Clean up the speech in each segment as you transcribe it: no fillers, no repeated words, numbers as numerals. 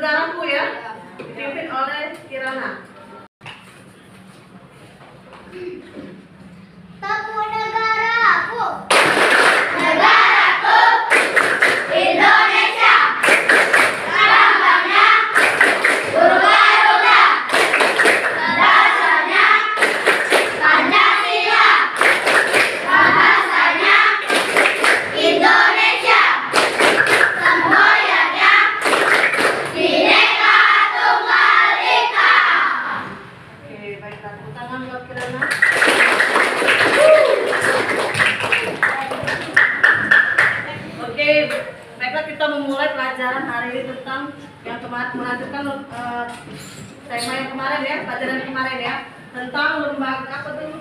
negaraku ya, dipimpin oleh Kirana. Sapu negaraku. Negaraku Indonesia, lambangnya burung garuda, dasarnya Pancasila, bahasanya Indonesia, semboyannya Bhinneka Tunggal Ika. Oke, baiklah, tepuk tangan buat Kirana. Oke, baiklah, kita memulai pelajaran hari ini tentang yang kemarin, melanjutkan tema yang kemarin ya, pelajaran yang kemarin ya, tentang lembaga apa tuh?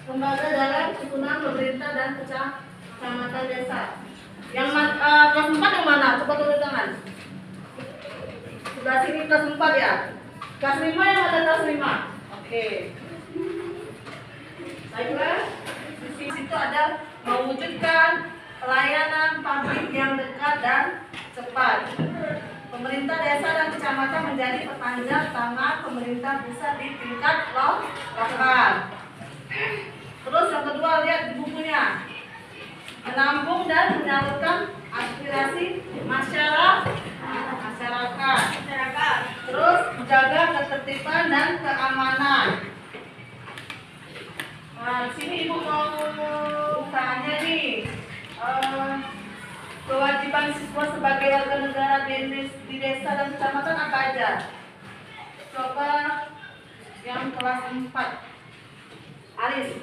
Lembaga dalam susunan pemerintah dan kecamatan desa. Yang kelas 4 yang mana? Coba turun tangan. Sebelah sini kelas 4 ya. Kelas 5 yang ada kelas 5. Oke. Baiklah, di situ ada mewujudkan pelayanan publik yang dekat dan cepat. Pemerintah desa dan kecamatan menjadi perpanjang tangan pemerintah pusat di tingkat lokal. Terus yang kedua, lihat di bukunya. Menampung dan menyalurkan aspirasi masyarakat. Terus menjaga ketertiban dan keamanan. Nah, di sini Ibu mau tanya nih, kewajiban siswa sebagai warga negara di desa dan kecamatan apa aja? Coba yang kelas 4, Aris.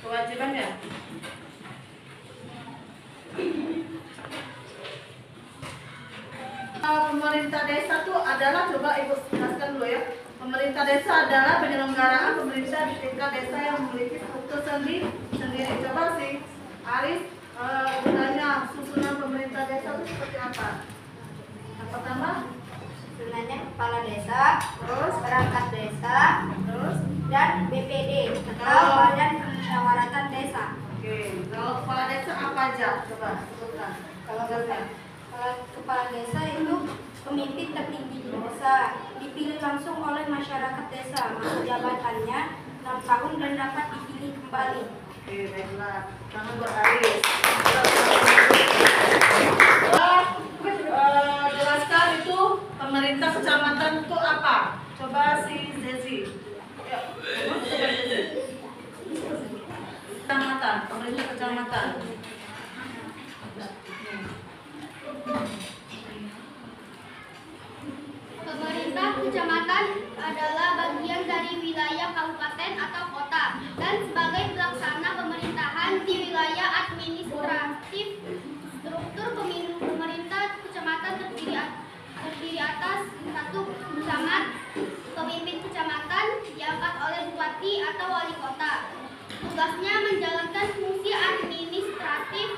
Kewajibannya? Pemerintah desa itu adalah, coba Ibu jelaskan dulu ya. Pemerintah desa adalah penyelenggaraan pemerintah di tingkat desa yang memiliki struktur sendiri. Coba sih, Aris, gunanya susunan pemerintah desa itu seperti apa? Yang pertama, Susunannya kepala desa, terus, perangkat desa, terus. dan BPD atau Badan Musyawaratan Desa. Oke, kalau kepala desa apa aja? Coba sebutkan. Kalau kepala desa itu pemimpin tertinggi di desa, dipilih langsung oleh masyarakat desa. Masa jabatannya 6 tahun dan dapat dipilih kembali. Oke, baiklah. Tangan buat Aris. Jelaskan itu pemerintah kecamatan itu apa? Coba si Zezi. Yuk, coba Zezi. Kecamatan, pemerintah kecamatan. Pemerintah kecamatan adalah bagian dari wilayah kabupaten atau kota dan sebagai pelaksana pemerintahan di wilayah administratif. Struktur pemerintah kecamatan terdiri atas satu camat, pemimpin kecamatan diangkat oleh bupati atau wali kota. Tugasnya menjalankan fungsi administratif,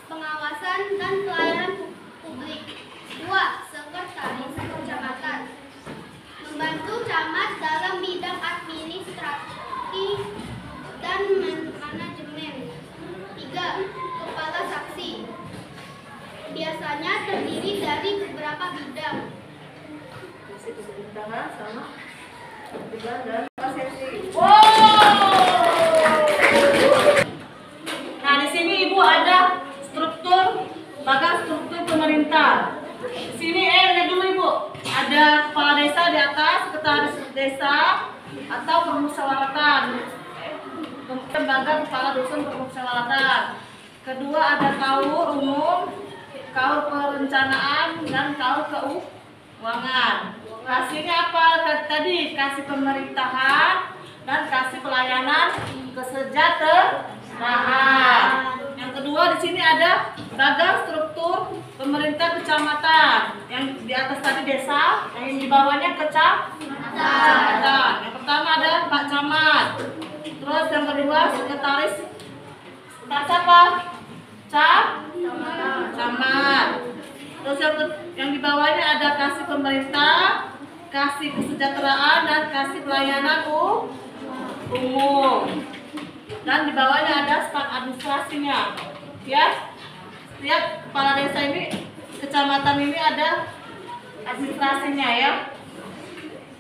pengawasan dan pelayanan publik. 2. Sekretaris kecamatan membantu camat dalam bidang administratif dan manajemen. 3. Kepala saksi biasanya terdiri dari beberapa bidang. Tangan sama tiga dan sesi. Nah, di sini Ibu ada struktur pemerintah. Di sini lihat dulu Ibu, ada kepala desa di atas, sekretaris desa atau permusyawaratan. Lembaga kepala dusun permusyawaratan. Kedua ada kaur umum, kaur perencanaan dan kaur keuangan. Kasihnya apa tadi? Kasih pemerintahan dan kasih pelayanan kesejahteraan. Yang kedua di sini ada badan struktur pemerintah kecamatan. Yang di atas tadi desa, yang di bawahnya kecamatan. Yang pertama ada Pak Camat. Terus yang kedua sekretaris siapa? Camat. Terus yang di bawahnya ada kasih pemerintah, kasih kesejahteraan dan kasih pelayanan umum. Dan di bawahnya ada staf administrasinya. Ya. lihat kepala desa ini, kecamatan ini ada administrasinya ya.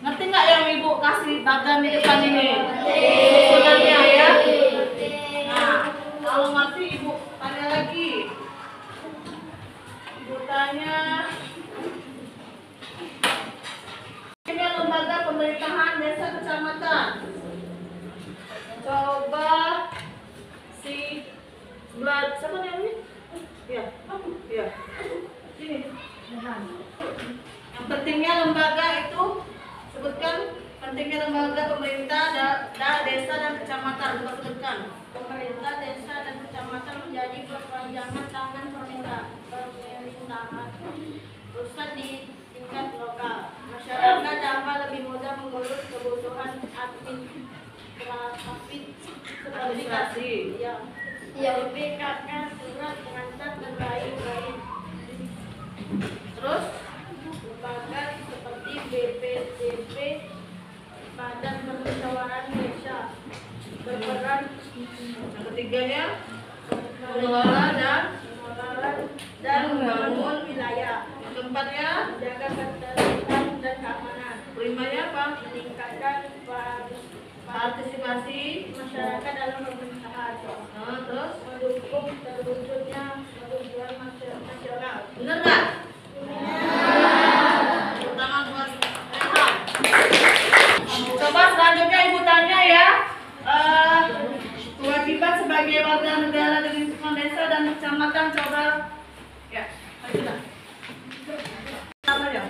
Ngerti nggak yang ibu kasih bagan di depan ini? Susunannya ya. Nah, kalau ngerti ibu tanya lagi. Ibu tanya. Ini lembaga pemerintahan desa kecamatan. Coba si sebelah siapa yang ini? Iya, iya. Ini. Yang pentingnya lembaga itu sebutkan pentingnya lembaga pemerintah desa dan kecamatan. Coba sebutkan. Pemerintah desa dan kecamatan menjadi perpanjangan tangan pemerintahan pusat di tingkat lokal. Masyarakat dapat lebih mudah mengurus kebutuhan Administrasi. BPKK, surat pengantar dan lain-lain. Terus Lembaga seperti BPDP, Badan Permusyawaratan Desa berperan yang ketiganya mengelola dan membangun wilayah. yang keempatnya Menjaga ketertiban dan keamanan, kelimanya apa? meningkatkan Partisipasi masyarakat dalam pemerintahan, terus mendukung terwujudnya tujuan nasional. bener nggak? Pertama buat Reza. Coba selanjutnya ibu tanya ya, kewajiban sebagai warga negara di lingkungan desa dan kecamatan. Coba ya, ajulah. Apa ya?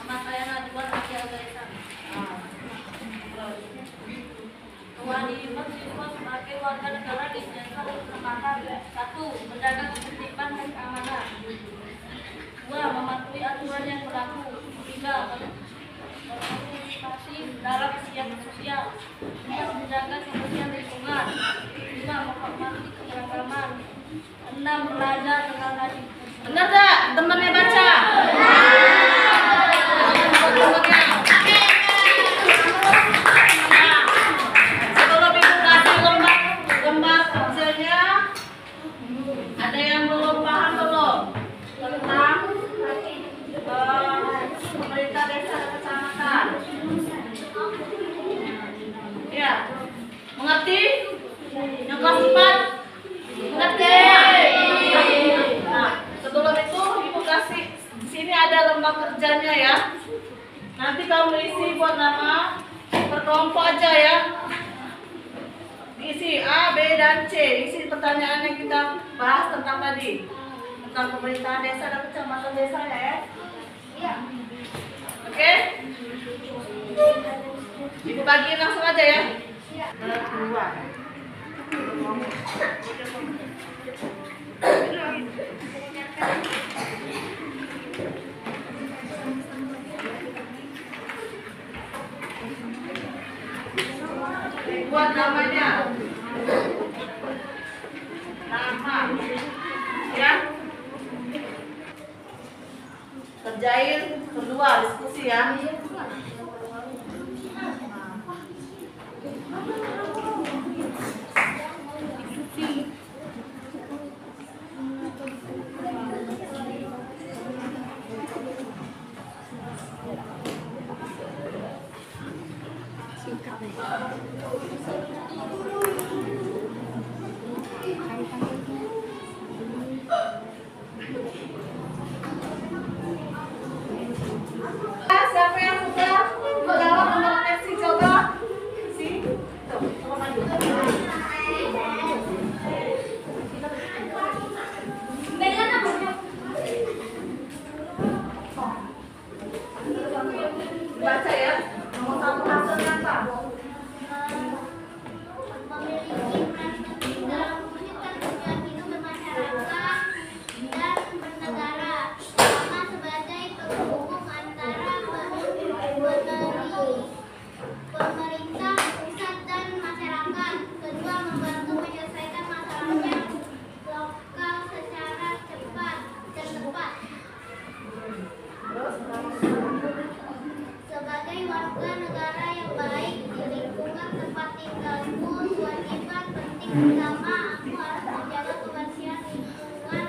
Nama saya Najwa Akhil Desa. Kewajiban siswa sebagai warga negara di desa kecamatan: 1. Menjaga ketertiban dan keamanan. 2. Mematuhi aturan yang berlaku. 3. Berpartisipasi dalam kegiatan sosial. 4. Menjaga kebersihan lingkungan. 5. Menghormati keberagaman. 6. Belajar dengan rajin. Bener nggak? Temennya baca. Sebelum ibu kasih lembar kerjanya, ada yang belum paham belum tentang pemerintah desa dan kecamatan? Ya, mengerti? Yang kelas 4? Mengerti? Nah, sebelum itu ibu kasih di sini ada lembar kerjanya ya. Nanti kamu isi buat nama per kelompok aja ya. Diisi A, B, dan C. Isi pertanyaan yang kita bahas tentang tadi, tentang pemerintahan desa dan kecamatan desa ya. Iya. Oke? Ibu bagiin langsung aja ya. Kedua. Buat namanya nama ya, kerjain kedua diskusi ya. Siapa yang sudah menjawab nomor teksi coba? Si, tuh, coba maju. Baca ya. Nomor 1 hasilnya apa? Memiliki peran penting dalam mewujudkan tujuan hidup bermasyarakat dan bernegara, pertama sebagai penghubung antara pemerintah pusat dan masyarakat, kedua membantu menyelesaikan masalahnya lokal secara cepat dan tepat. Sebagai warga negara yang baik di lingkungan tempat tinggalku, kewajiban penting pertama aku harus menjaga kebersihan lingkungan.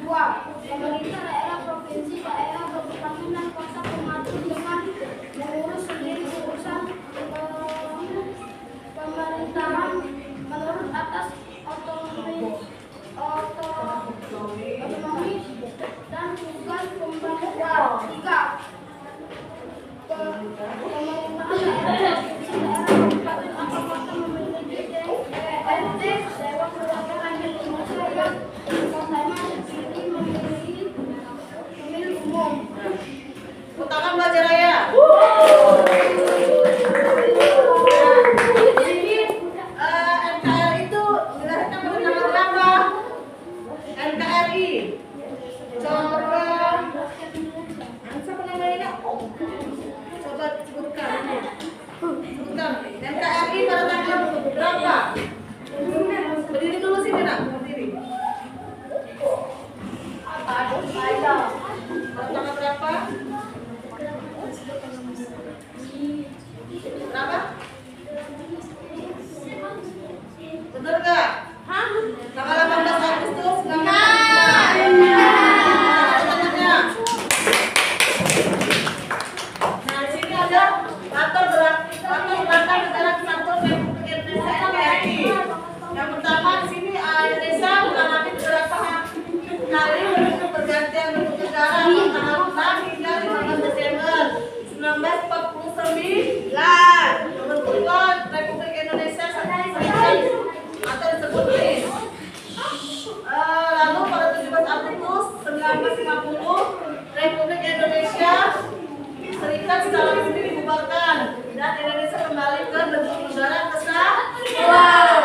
2. Pemerintah daerah provinsi daerah berkepentingan dan kuasa mengatur dengan mengurus sendiri urusan pemerintahan menurut atas otonomi dan tugas pembangunan. 3. Pemerintahan daerah provinsi daerah kabupaten atau kota memiliki DPRD Dewan Perwakilan Indonesia yang pertama seperti pemilih umum. Tangan belajar raya. Di sini NKRI itu dilahirkan pada tanggal berapa? NKRI. Coba siapa namanya? Coba sebutkan. NKRI pada tanggal berapa? Berdiri dulu sini nak. Berdiri. Pada tanggal berapa? Berapa? Betul nggak? Tanggal 18 Agustus 1945. Nah, di sini ada latar belakang negara kesatuan Republik Indonesia NKRI. Yang pertama di sini Indonesia mengalami beberapa kali bentuk pergantian bentuk negara pada tanggal 6 hingga 15 Desember 1949. Pembentukan Republik Indonesia atau disebut BRI. Lalu pada 17 Agustus 1950 Republik Indonesia Serikat secara resmi dibubarkan dan Indonesia kembali ke bentuk negara kesatuan.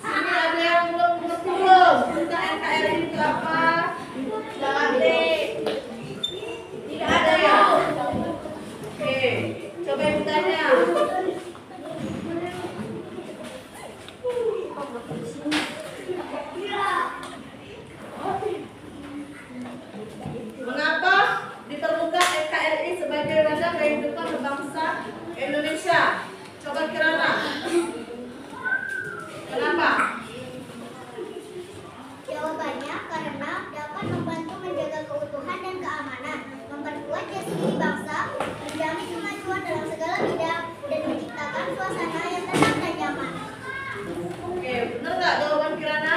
Sini ada yang belum tentang NKRI itu apa? Jangan deh. Tidak ada ya. Oke, coba yang tanya. Mengapa diperlukan NKRI sebagai wadah kehidupan berbangsa Indonesia? Coba Kirana. Kenapa? Jawabannya karena dapat membantu menjaga keutuhan dan keamanan, memperkuat jati diri bangsa, menjamin kemajuan dalam segala bidang, dan menciptakan suasana yang tenang dan nyaman. Oke, benar nggak jawaban Kirana?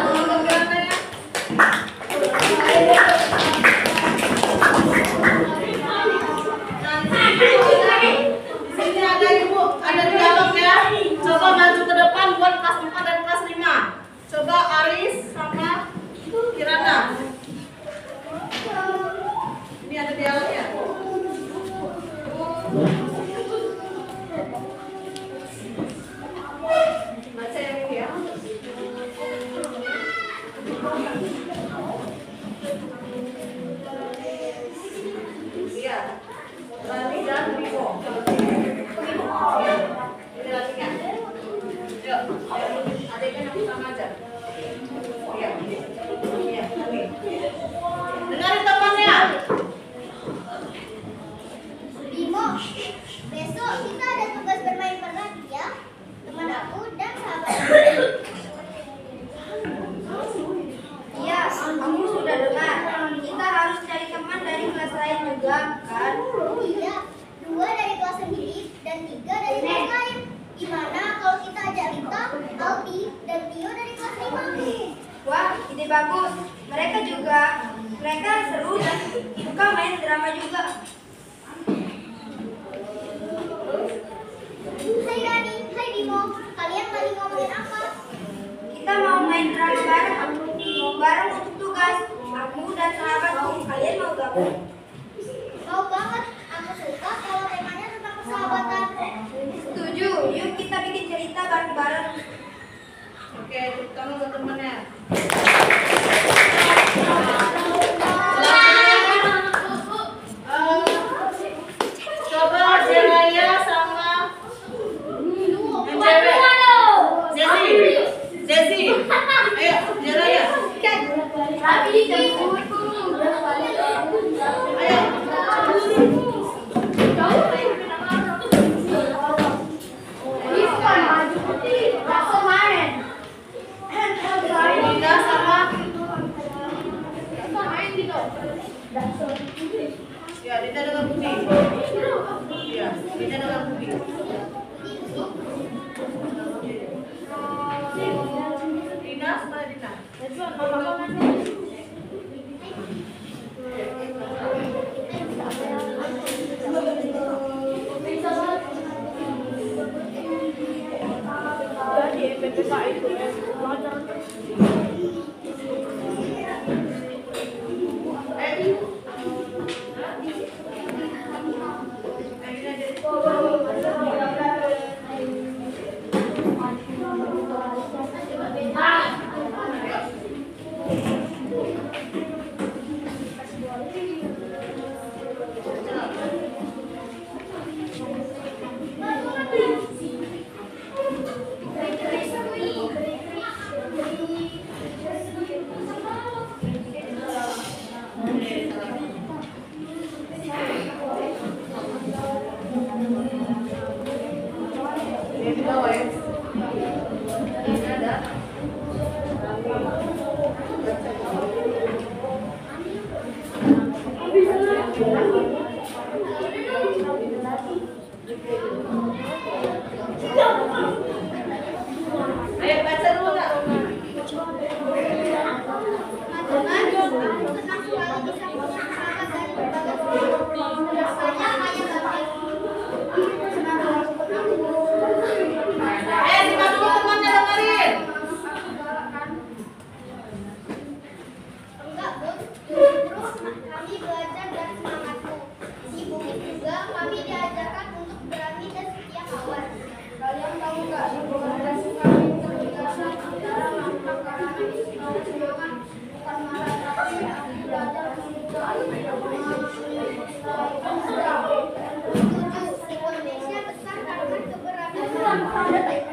Jawaban Kirana ya? Di sini ada ibu, ada dialog ya. Coba maju ke depan buat kelas 4 dan kelas 5. Coba Aris sama Kirana. Ini ada dialognya. Baca yang ini ya. Iya. Rani dan Bimo. Iya. Ini latihan. Yuk, adiknya yang sama aja. Iya. Iya, Rani. Dengarin temannya. Bimo, besok kita ada tugas bermain peran ya, teman aku dan sahabat aku. Iya, kamu sudah dengar. Kita harus cari teman dari kelas lain juga, kan? Oh iya, 2 dari kelas sendiri dan 3 dari kelas lain. Gimana kalau kita ajak Rita, Aldi, dan Tio dari kelas 5? Wah, ide bagus. Mereka seru dan suka main drama juga. Hai Rani, hai Bimo, kalian lagi ngomongin apa? Kita mau main drama bareng untuk tugas. Aku dan sahabatku, kalian mau gabung? Mau banget, aku suka kalau temanya tentang persahabatan. Setuju, yuk kita bikin cerita bareng-bareng. Oke, tepuk tangan buat temannya. Coba Jelaya sama Jesse. Ayo, Jelaya. Dinda sama Dina, sama Dina. Ayo baca dulu nggak? Simak dulu temannya dengerin. Enggak, Bu. Justru kami belajar dari semangatmu. Si bukit juga kami diajarkan untuk berani dan setia kawan. Kalian tahu nggak rekomendasi kami terbiasa antara lantang karena istilah semangat bukan marah tapi belajar untuk Indonesia besar karena keberanian.